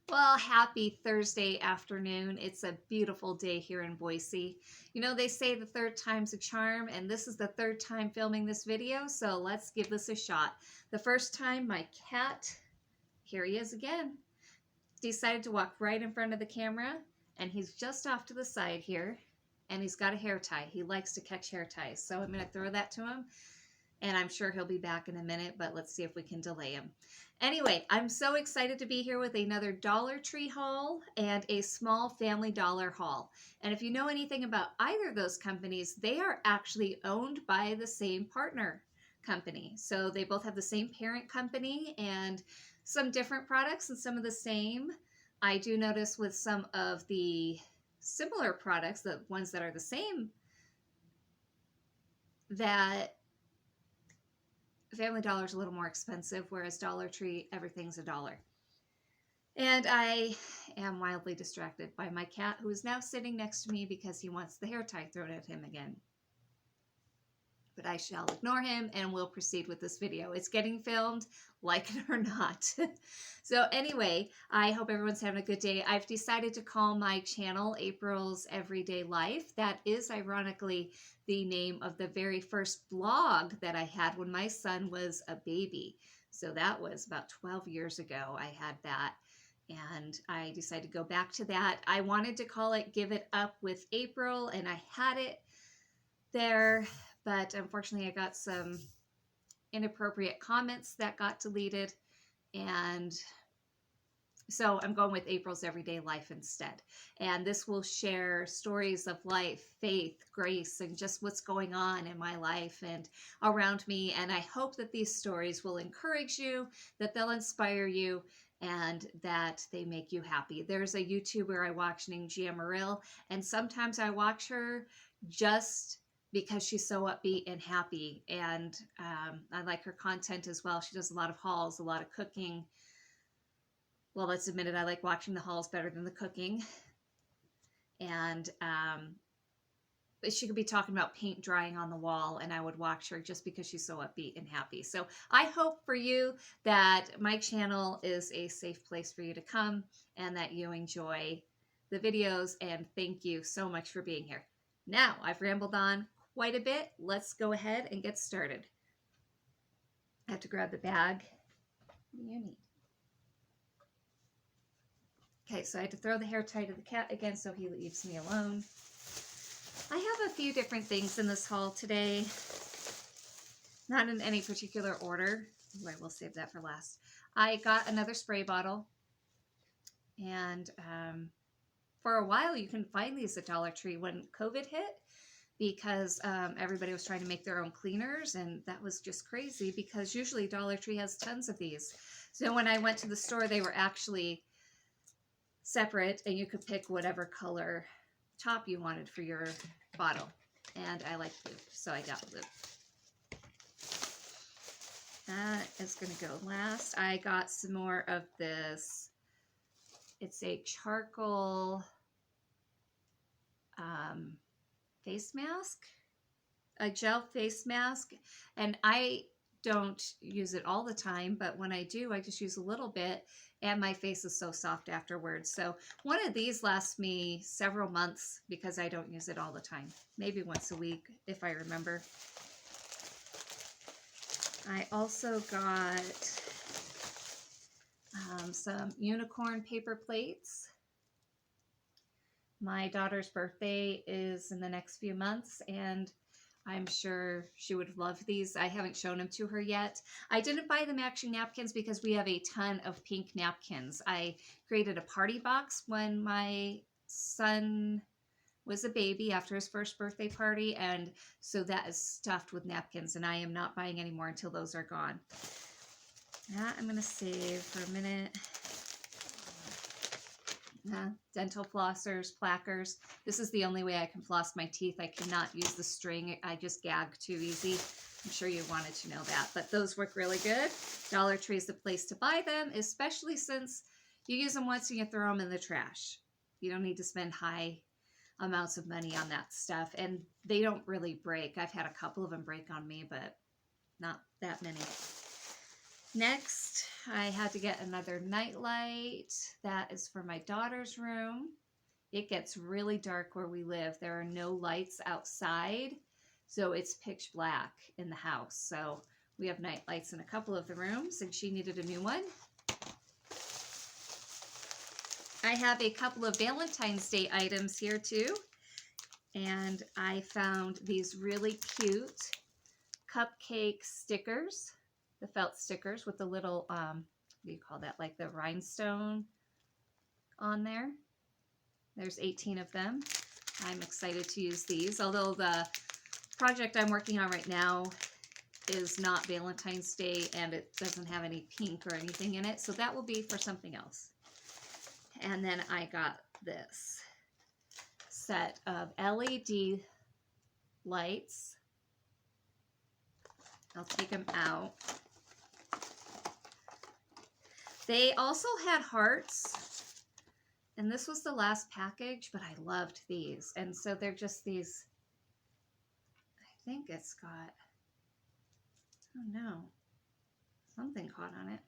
Well, happy Thursday afternoon. It's a beautiful day here in Boise. You know, they say the third time's a charm, and this is the third time filming this video, so let's give this a shot. The first time, my cat, here he is again, decided to walk right in front of the camera, and he's just off to the side here, and he's got a hair tie. He likes to catch hair ties, so I'm going to throw that to him, and I'm sure he'll be back in a minute, but let's see if we can delay him. Anyway, I'm so excited to be here with another Dollar Tree haul and a small Family Dollar haul. And if you know anything about either of those companies, they are actually owned by the same partner company. So they both have the same parent company and some different products and some of the same. I do notice with some of the similar products, the ones that are the same, that Family Dollar is a little more expensive, whereas Dollar Tree, everything's $1. And I am wildly distracted by my cat, who is now sitting next to me because he wants the hair tie thrown at him again. But I shall ignore him and we'll proceed with this video. It's getting filmed, like it or not. So anyway, I hope everyone's having a good day. I've decided to call my channel April's Everyday Life. That is ironically the name of the very first blog that I had when my son was a baby. So that was about 12 years ago I had that. And I decided to go back to that. I wanted to call it Give It Up with April, and I had it there, but unfortunately I got some inappropriate comments that got deleted, and so I'm going with April's Everyday Life instead. And this will share stories of life, faith, grace, and just what's going on in my life and around me. And I hope that these stories will encourage you, that they'll inspire you, and that they make you happy. There's a YouTuber I watch named Gia Morrill, and sometimes I watch her just because she's so upbeat and happy. And I like her content as well. She does a lot of hauls, a lot of cooking. Well, let's admit it, I like watching the hauls better than the cooking. And she could be talking about paint drying on the wall, and I would watch her just because she's so upbeat and happy. So I hope for you that my channel is a safe place for you to come and that you enjoy the videos, and thank you so much for being here. Now, I've rambled on quite a bit. Let's go ahead and get started. I have to grab the bag. What do you need? Okay, so I had to throw the hair tie to the cat again so he leaves me alone. I have a few different things in this haul today. Not in any particular order. Ooh, I will save that for last. I got another spray bottle. And for a while, you can find these at Dollar Tree when COVID hit, because everybody was trying to make their own cleaners, and that was just crazy because usually Dollar Tree has tons of these. So when I went to the store, they were actually separate, and you could pick whatever color top you wanted for your bottle. And I like blue, so I got blue. That is going to go last. I got some more of this. It's a charcoal face mask, a gel face mask, and I don't use it all the time, but when I do, I just use a little bit, and my face is so soft afterwards. So one of these lasts me several months because I don't use it all the time, maybe once a week if I remember. I also got some unicorn paper plates. My daughter's birthday is in the next few months, and I'm sure she would love these. I haven't shown them to her yet. I didn't buy the matching napkins because we have a ton of pink napkins. I created a party box when my son was a baby after his first birthday party, and so that is stuffed with napkins, and I am not buying any more until those are gone. That I'm going to save for a minute. Dental flossers, plackers. This is the only way I can floss my teeth. I cannot use the string. I just gag too easy. I'm sure you wanted to know that, but those work really good. Dollar Tree is the place to buy them, especially since you use them once and you throw them in the trash. You don't need to spend high amounts of money on that stuff, and they don't really break. I've had a couple of them break on me, but not that many. Next, I had to get another nightlight. That is for my daughter's room. It gets really dark where we live. There are no lights outside, so it's pitch black in the house. So we have night lights in a couple of the rooms, and she needed a new one. I have a couple of Valentine's Day items here too, and I found these really cute cupcake stickers, the felt stickers with the little, what do you call that, like the rhinestone on there. There's 18 of them. I'm excited to use these, although the project I'm working on right now is not Valentine's Day and it doesn't have any pink or anything in it, so that will be for something else. And then I got this set of LED lights. I'll take them out. They also had hearts, and this was the last package, but I loved these. And so they're just these, I think it's got, oh no, something caught on it.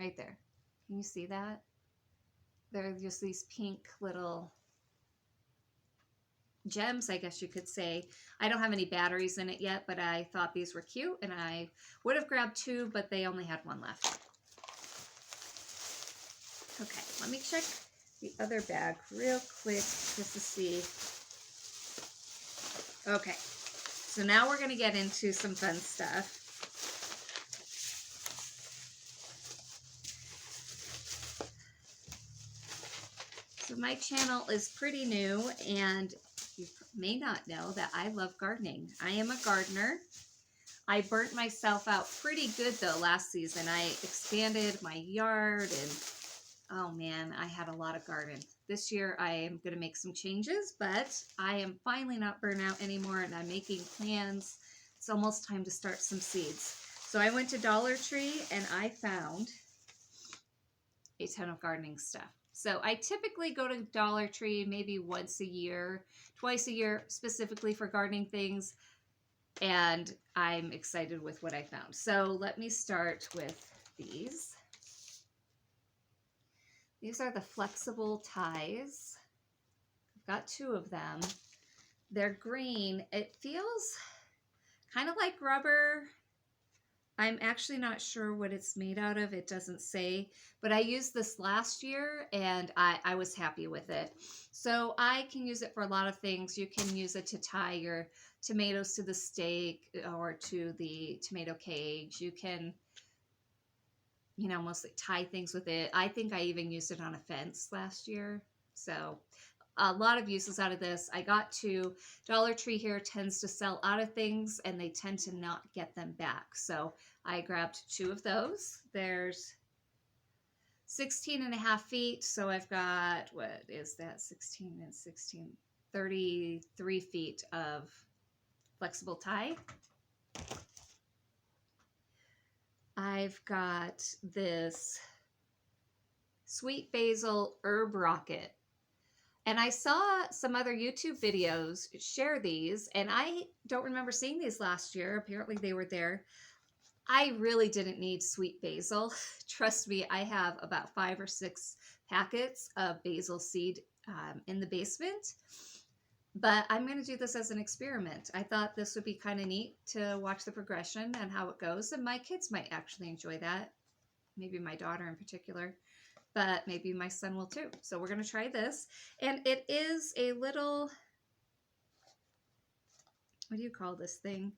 Right there. Can you see that? They're just these pink little gems, I guess you could say. I don't have any batteries in it yet, but I thought these were cute, and I would have grabbed two, but they only had one left. Okay, let me check the other bag real quick just to see. Okay, so now we're going to get into some fun stuff. So my channel is pretty new, and you may not know that I love gardening. I am a gardener. I burnt myself out pretty good though last season. I expanded my yard, and oh man, I had a lot of garden. This year I am going to make some changes, but I am finally not burnt out anymore, and I'm making plans. It's almost time to start some seeds. So I went to Dollar Tree and I found a ton of gardening stuff. So I typically go to Dollar Tree maybe once a year, twice a year, specifically for gardening things. And I'm excited with what I found. So let me start with these. These are the flexible ties. I've got two of them. They're green. It feels kind of like rubber. I'm actually not sure what it's made out of. It doesn't say, but I used this last year and I was happy with it. So I can use it for a lot of things. You can use it to tie your tomatoes to the stake or to the tomato cage. You can, you know, mostly tie things with it. I think I even used it on a fence last year. So a lot of uses out of this. I got to Dollar Tree here tends to sell out of things and they tend to not get them back. So I grabbed two of those. There's 16.5 feet. So I've got, what is that? 16 and 16, 33 feet of flexible tie. I've got this sweet basil herb rocket. And I saw some other YouTube videos share these, and I don't remember seeing these last year. Apparently they were there. I really didn't need sweet basil. Trust me, I have about 5 or 6 packets of basil seed in the basement. But I'm going to do this as an experiment. I thought this would be kind of neat to watch the progression and how it goes. And my kids might actually enjoy that. Maybe my daughter in particular. But maybe my son will too. So we're going to try this. And it is a little, what do you call this thing?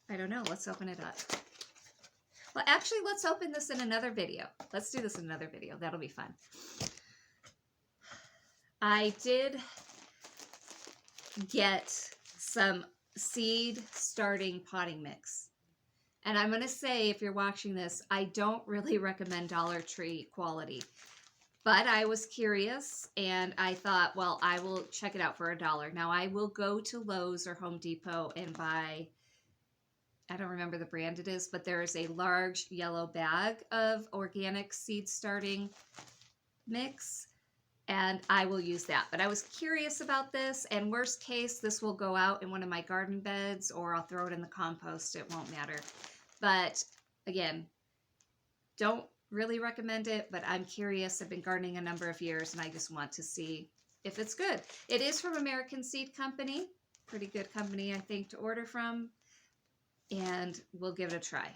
I don't know. Let's open it up. Well, actually, let's open this in another video. Let's do this in another video. That'll be fun. I did get some seed starting potting mix. And I'm going to say, if you're watching this, I don't really recommend Dollar Tree quality. But I was curious, and I thought, well, I will check it out for $1. Now, I will go to Lowe's or Home Depot and buy, I don't remember the brand it is, but there is a large yellow bag of organic seed starting mix. and I will use that. But I was curious about this, and worst case, this will go out in one of my garden beds, or I'll throw it in the compost. It won't matter. But again, don't really recommend it, but I'm curious. I've been gardening a number of years, and I just want to see if it's good. It is from American Seed Company. Pretty good company, I think, to order from. And we'll give it a try.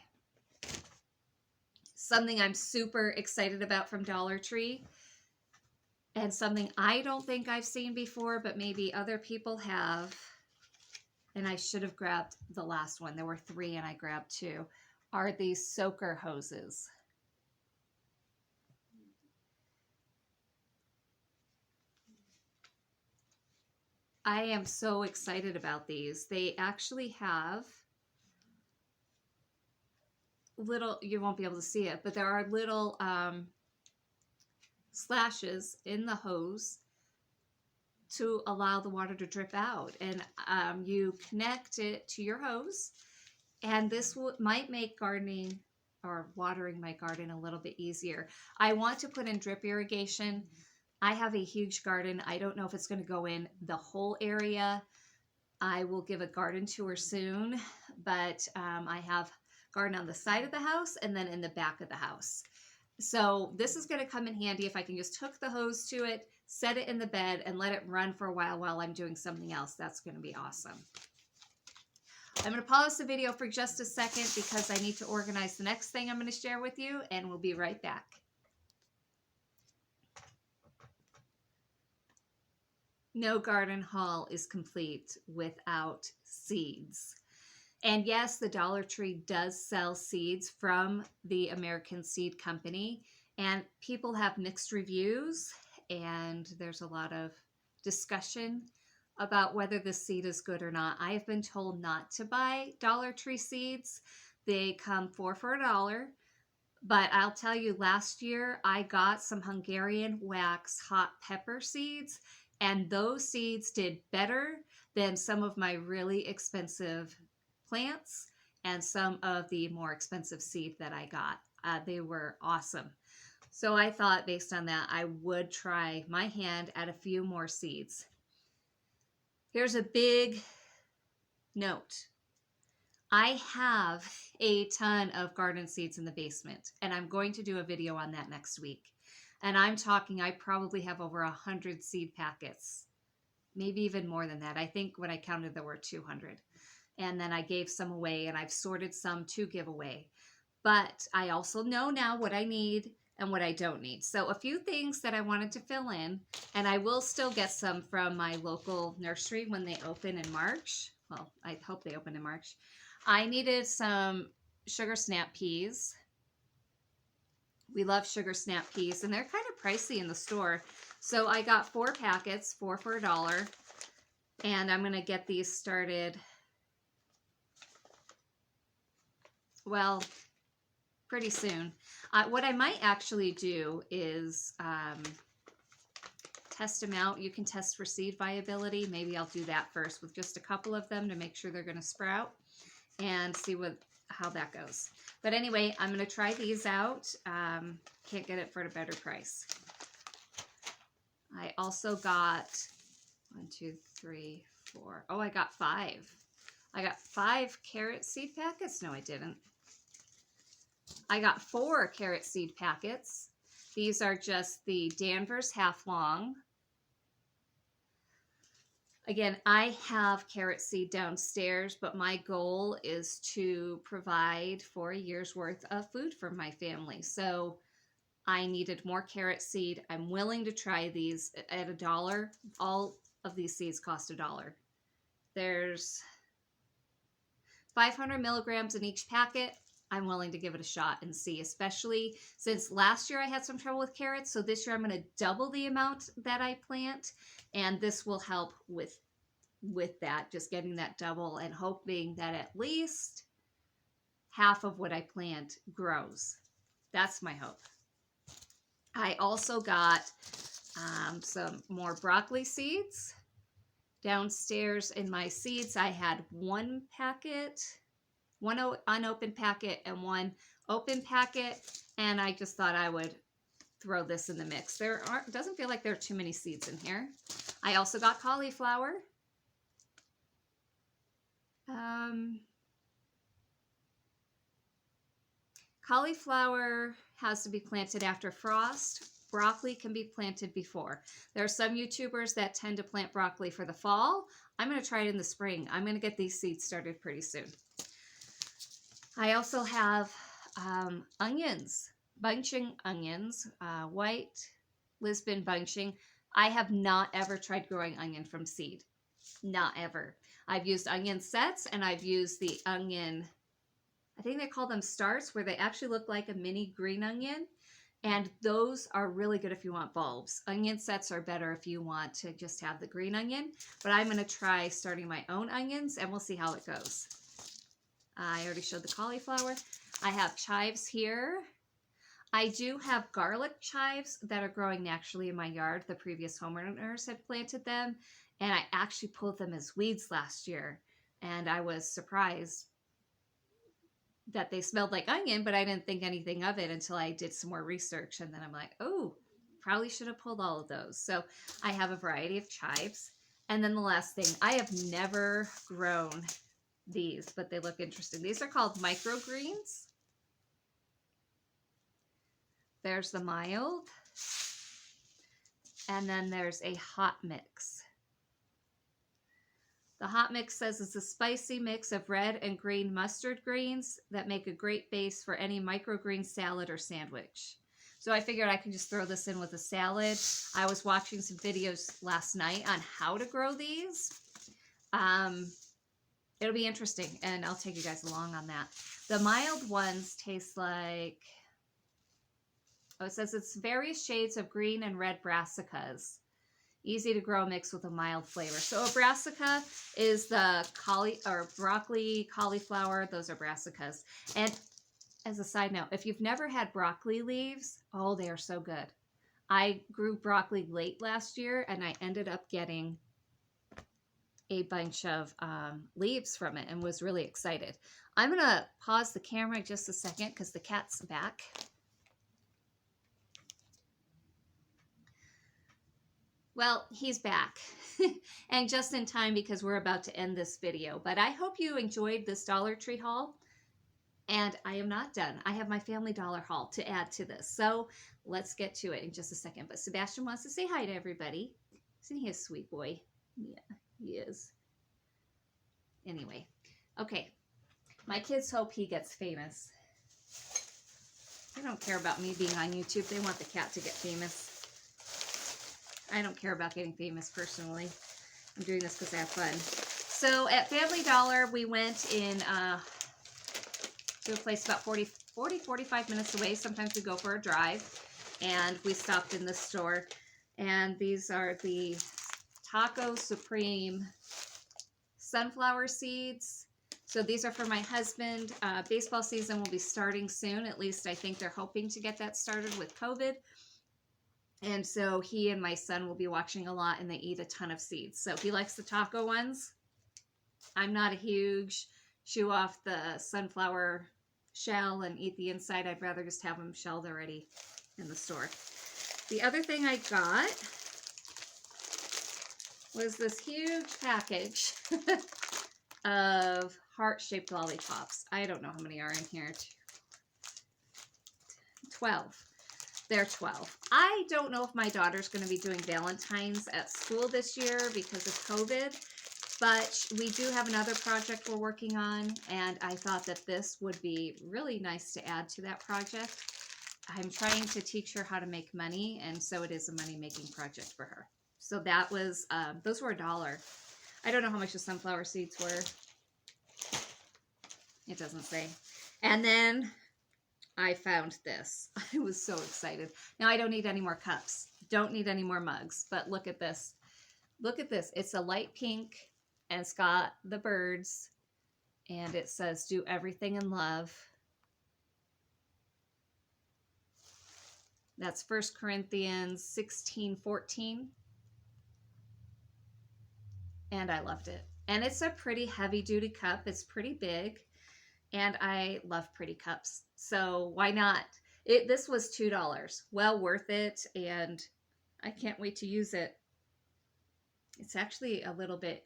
Something I'm super excited about from Dollar Tree, and something I don't think I've seen before, but maybe other people have, and I should have grabbed the last one. There were 3 and I grabbed 2, are these soaker hoses. I am so excited about these. They actually have little, you won't be able to see it, but there are little slashes in the hose to allow the water to drip out. And you connect it to your hose, and this might make gardening or watering my garden a little bit easier. I want to put in drip irrigation. I have a huge garden. I don't know if it's going to go in the whole area. I will give a garden tour soon, but I have garden on the side of the house and then in the back of the house. So this is going to come in handy if I can just hook the hose to it, set it in the bed, and let it run for a while I'm doing something else. That's going to be awesome. I'm going to pause the video for just a second because I need to organize the next thing I'm going to share with you, and we'll be right back. No garden haul is complete without seeds. And yes, the Dollar Tree does sell seeds from the American Seed Company, and people have mixed reviews, and there's a lot of discussion about whether the seed is good or not. I have been told not to buy Dollar Tree seeds. They come 4 for $1. But I'll tell you, last year I got some Hungarian wax hot pepper seeds, and those seeds did better than some of my really expensive plants and some of the more expensive seed that I got. They were awesome. So I thought, based on that, I would try my hand at a few more seeds. Here's a big note. I have a ton of garden seeds in the basement, and I'm going to do a video on that next week. And I'm talking, I probably have over 100 seed packets, maybe even more than that. I think when I counted, there were 200. And then I gave some away, and I've sorted some to give away. But I also know now what I need and what I don't need. So a few things that I wanted to fill in, and I will still get some from my local nursery when they open in March. Well, I hope they open in March. I needed some sugar snap peas. We love sugar snap peas, and they're kind of pricey in the store. So I got 4 packets, 4 for $1. And I'm going to get these started, well, pretty soon. What I might actually do is test them out. You can test for seed viability. Maybe I'll do that first with just a couple of them to make sure they're going to sprout and see how that goes. But anyway, I'm going to try these out. Can't get it for a better price. I also got 1, 2, 3, 4. Oh, I got 5. I got 5 carrot seed packets. No, I didn't. I got 4 carrot seed packets. These are just the Danvers half long. Again, I have carrot seed downstairs, but my goal is to provide for a year's worth of food for my family. So I needed more carrot seed. I'm willing to try these at $1. All of these seeds cost $1. There's 500 milligrams in each packet. I'm willing to give it a shot and see, especially since last year I had some trouble with carrots. So this year I'm going to double the amount that I plant, and this will help with that, just getting that double and hoping that at least half of what I plant grows. That's my hope. I also got some more broccoli seeds. Downstairs in my seeds, I had 1 packet, 1 unopened packet and 1 open packet, and I just thought I would throw this in the mix. Doesn't feel like there are too many seeds in here. I also got cauliflower. Cauliflower has to be planted after frost. Broccoli can be planted before. There are some YouTubers that tend to plant broccoli for the fall. I'm going to try it in the spring. I'm going to get these seeds started pretty soon. I also have onions, bunching onions, white Lisbon bunching. I have not ever tried growing onion from seed. Not ever. I've used onion sets, and I've used the onion, I think they call them starts, where they actually look like a mini green onion. And those are really good if you want bulbs. Onion sets are better if you want to just have the green onion. But I'm going to try starting my own onions, and we'll see how it goes. I already showed the cauliflower. I have chives here. I do have garlic chives that are growing naturally in my yard. The previous homeowners had planted them, and I actually pulled them as weeds last year. And I was surprised that they smelled like onion, but I didn't think anything of it until I did some more research. And then I'm like, oh, probably should have pulled all of those. So I have a variety of chives. And then the last thing, I have never grown these, but they look interesting. These are called microgreens. There's the mild. And then there's a hot mix. The hot mix says it's a spicy mix of red and green mustard greens that make a great base for any microgreen salad or sandwich. So I figured I could just throw this in with a salad. I was watching some videos last night on how to grow these. It'll be interesting, and I'll take you guys along on that. The mild ones taste like, oh, it says it's various shades of green and red brassicas. Easy to grow mix with a mild flavor. So a brassica is the broccoli, cauliflower. Those are brassicas. And as a side note, if you've never had broccoli leaves, oh, they are so good. I grew broccoli late last year, and I ended up getting a bunch of leaves from it and was really excited. I'm going to pause the camera just a second because the cat's back. Well, he's back and just in time because we're about to end this video. But I hope you enjoyed this Dollar Tree haul. And I am not done. I have my Family Dollar haul to add to this. So let's get to it in just a second. But Sebastian wants to say hi to everybody. Isn't he a sweet boy? Yeah, he is. Anyway, okay. My kids hope he gets famous. They don't care about me being on YouTube. They want the cat to get famous. I don't care about getting famous personally. I'm doing this because I have fun. So at Family Dollar, we went in to a place about 45 minutes away. Sometimes we go for a drive. And we stopped in the store. And these are the Taco Supreme sunflower seeds. So these are for my husband. Baseball season will be starting soon. At least I think they're hoping to get that started with COVID. And so he and my son will be watching a lot, and they eat a ton of seeds. So he likes the taco ones. I'm not a huge chew off the sunflower shell and eat the inside. I'd rather just have them shelled already in the store. The other thing I got was this huge package of heart-shaped lollipops. I don't know how many are in here. 12. They're 12. I don't know if my daughter's going to be doing Valentine's at school this year because of COVID, but we do have another project we're working on, and I thought that this would be really nice to add to that project. I'm trying to teach her how to make money, and so it is a money-making project for her. So that was, those were $1. I don't know how much the sunflower seeds were. It doesn't say. And then I found this. I was so excited. Now I don't need any more cups. Don't need any more mugs. But look at this. Look at this. It's a light pink and it's got the birds. And it says, do everything in love. That's 1 Corinthians 16:14. And I loved it. And it's a pretty heavy duty cup. It's pretty big. And I love pretty cups. So why not? This was $2. Well worth it, and I can't wait to use it. It's actually a little bit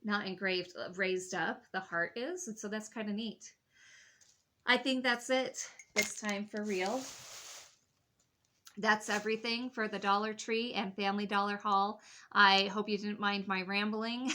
not engraved, raised up. The heart is, and so that's kind of neat. I think that's it this time for real. That's everything for the Dollar Tree and Family Dollar haul. I hope you didn't mind my rambling.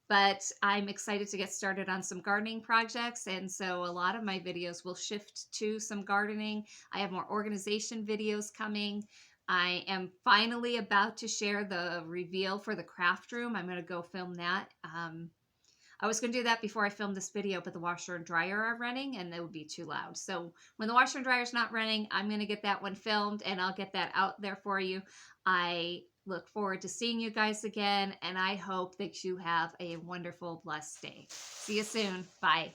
But I'm excited to get started on some gardening projects, and so a lot of my videos will shift to some gardening. I have more organization videos coming. I am finally about to share the reveal for the craft room. I'm going to go film that. I was going to do that before I filmed this video, but the washer and dryer are running and it would be too loud. So when the washer and dryer is not running, I'm going to get that one filmed and I'll get that out there for you. I look forward to seeing you guys again, and I hope that you have a wonderful, blessed day. See you soon. Bye.